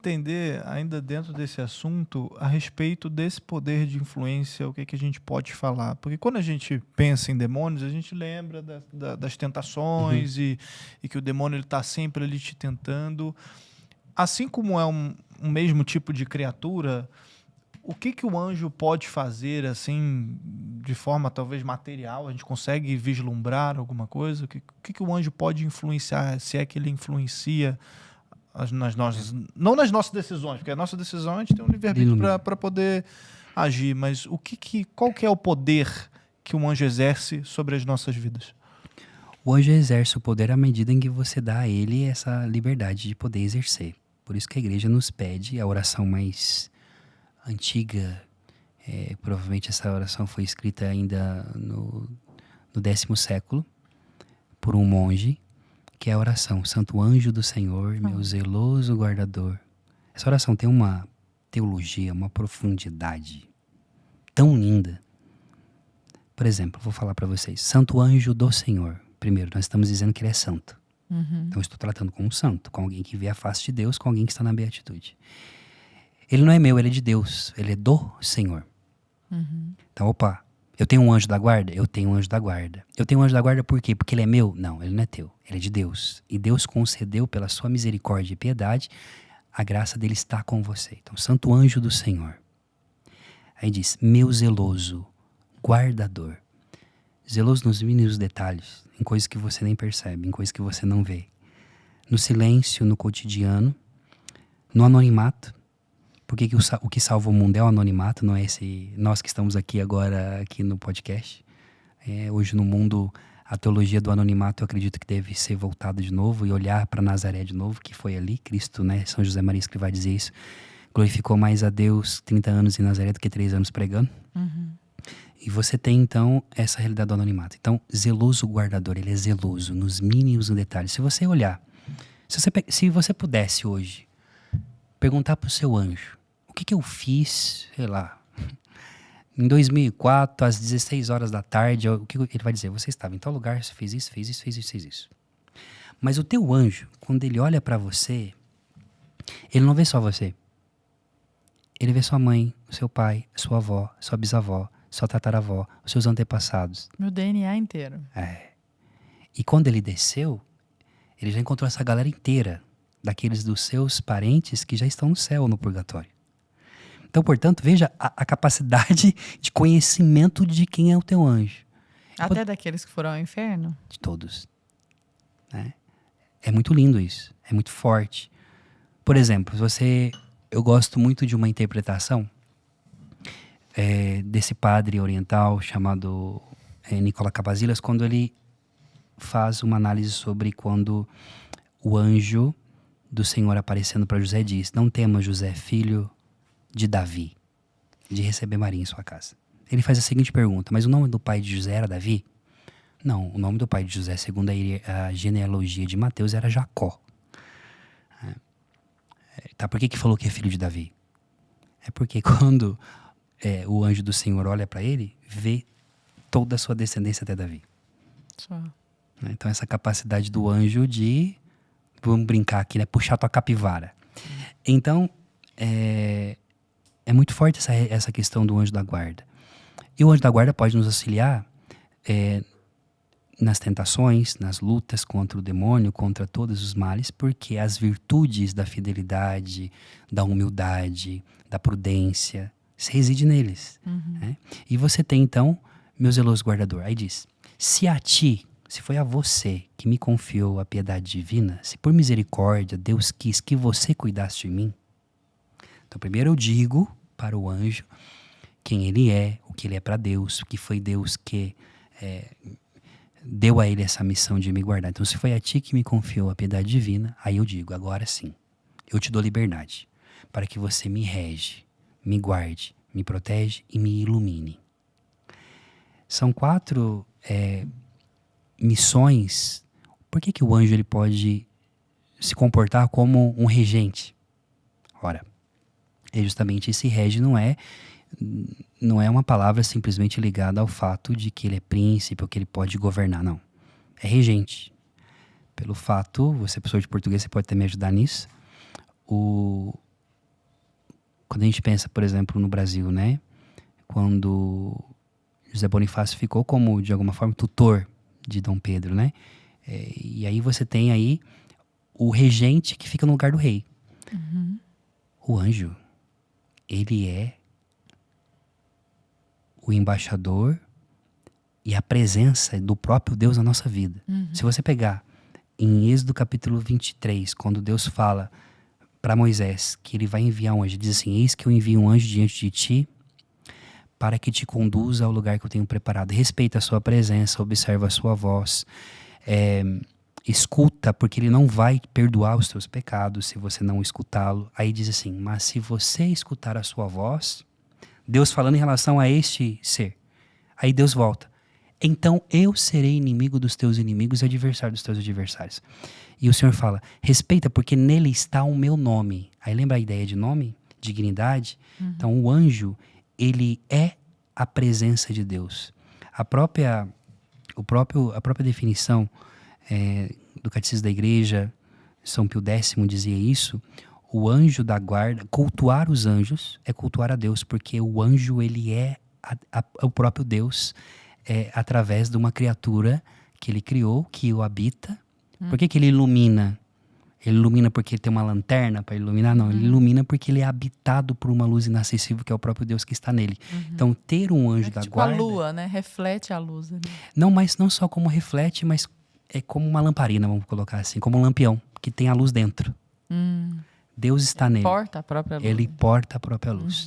Entender, ainda dentro desse assunto, a respeito desse poder de influência, o que que a gente pode falar? Porque quando a gente pensa em demônios, a gente lembra das Uhum. tentações e que o demônio está sempre ali te tentando. Assim como é um mesmo tipo de criatura, o que que o anjo pode fazer, assim, de forma talvez material? A gente consegue vislumbrar alguma coisa? O que que o anjo pode influenciar, se é que ele influencia nas É. nossas, não nas nossas decisões, porque a nossa decisão a gente tem um Ele livre-arbítrio ilumina. para poder agir, mas qual que é o poder que um anjo exerce sobre as nossas vidas? O anjo exerce o poder à medida em que você dá a ele essa liberdade de poder exercer. Por isso que a igreja nos pede a oração mais antiga. Provavelmente essa oração foi escrita ainda no 10º século por um monge, que é a oração: Santo anjo do Senhor, meu zeloso guardador. Essa oração tem uma teologia, uma profundidade tão linda. Por exemplo, vou falar para vocês: Santo anjo do Senhor. Primeiro, nós estamos dizendo que ele é santo. Então, eu estou tratando com um santo, com alguém que vê a face de Deus, com alguém que está na beatitude. Ele não é meu, ele é de Deus. Ele é do Senhor. Então, opa, eu tenho um anjo da guarda? Eu tenho um anjo da guarda. Eu tenho um anjo da guarda por quê? Porque ele é meu? Não, ele não é teu. Ele é de Deus. E Deus concedeu, pela sua misericórdia e piedade, a graça dele estar com você. Então, santo anjo do Senhor. Aí diz: meu zeloso guardador. Zeloso nos mínimos detalhes, em coisas que você nem percebe, em coisas que você não vê. No silêncio, no cotidiano, no anonimato. Porque o que salva o mundo é o anonimato, não é nós que estamos aqui agora, aqui no podcast. Hoje no mundo, a teologia do anonimato eu acredito que deve ser voltada de novo e olhar para Nazaré de novo, que foi ali, Cristo, né? São José Maria que vai dizer isso. Glorificou mais a Deus 30 anos em Nazaré do que 3 anos pregando. E você tem, então, essa realidade do anonimato. Então, zeloso guardador, ele é zeloso nos mínimos detalhes. Se você olhar, se você pudesse hoje perguntar para o seu anjo: o que eu fiz, sei lá, em 2004, às 16 horas da tarde, o que ele vai dizer? Você estava em tal lugar, você fez isso, fez isso, fez isso, fez isso. Mas o teu anjo, quando ele olha para você, ele não vê só você. Ele vê sua mãe, o seu pai, sua avó, sua bisavó, sua tataravó, os seus antepassados. Meu DNA inteiro. E quando ele desceu, ele já encontrou essa galera inteira, daqueles dos seus parentes que já estão no céu, no purgatório. Então, portanto, veja a capacidade de conhecimento de quem é o teu anjo. Até daqueles que foram ao inferno? De todos. Né? É muito lindo isso. É muito forte. Por exemplo, eu gosto muito de uma interpretação desse padre oriental chamado Nicola Capazilas, quando ele faz uma análise sobre quando o anjo do Senhor aparecendo para José diz: não temas, José, filho de Davi, de receber Maria em sua casa. Ele faz a seguinte pergunta: mas o nome do pai de José era Davi? Não, o nome do pai de José, segundo a genealogia de Mateus, era Jacó. Tá, por que falou que é filho de Davi? É porque quando o anjo do Senhor olha para ele, vê toda a sua descendência até Davi. Só. Então essa capacidade do anjo de, vamos brincar aqui, né, puxar tua capivara. Então, é muito forte essa questão do anjo da guarda. E o anjo da guarda pode nos auxiliar nas tentações, nas lutas contra o demônio, contra todos os males, porque as virtudes da fidelidade, da humildade, da prudência, se reside neles. Né? E você tem, então, meu zeloso guardador. Aí diz: se foi a você que me confiou a piedade divina, se por misericórdia Deus quis que você cuidasse de mim, então primeiro eu digo para o anjo quem ele é, o que ele é para Deus, que foi Deus que deu a ele essa missão de me guardar. Então, se foi a ti que me confiou a piedade divina, aí eu digo: agora sim, eu te dou liberdade para que você me rege, me guarde, me protege e me ilumine. São 4 missões. Por que o anjo ele pode se comportar como um regente? Ora, justamente esse rege não é uma palavra simplesmente ligada ao fato de que ele é príncipe ou que ele pode governar, não. É regente. Pelo fato, você é professor de português, você pode até me ajudar nisso, Quando a gente pensa, por exemplo, no Brasil, né? Quando José Bonifácio ficou como, de alguma forma, tutor de Dom Pedro, né? E aí você tem aí o regente que fica no lugar do rei. O anjo, ele é o embaixador e a presença do próprio Deus na nossa vida. Se você pegar em Êxodo capítulo 23, quando Deus fala para Moisés que ele vai enviar um anjo, diz assim: eis que eu envio um anjo diante de ti para que te conduza ao lugar que eu tenho preparado. Respeita a sua presença, observa a sua voz, escuta, porque ele não vai perdoar os teus pecados se você não escutá-lo. Aí diz assim: mas se você escutar a sua voz, Deus falando em relação a este ser, aí Deus volta: então eu serei inimigo dos teus inimigos e adversário dos teus adversários. E o Senhor fala: respeita, porque nele está o meu nome. Aí lembra a ideia de nome? Dignidade? Então o anjo, ele é a presença de Deus. A própria definição do Catecismo da Igreja, São Pio X dizia isso: o anjo da guarda, cultuar os anjos é cultuar a Deus, porque o anjo, ele é o próprio Deus, através de uma criatura que ele criou, que o habita. Por que ele ilumina? Ele ilumina porque ele tem uma lanterna para iluminar? Não, ele ilumina porque ele é habitado por uma luz inacessível, que é o próprio Deus que está nele. Então, ter um anjo da tipo guarda... a lua, né? Reflete a luz ali. Não, mas não só como reflete, mas é como uma lamparina, vamos colocar assim, como um lampião, que tem a luz dentro. Deus está nele. Porta a própria luz. Ele porta a própria luz.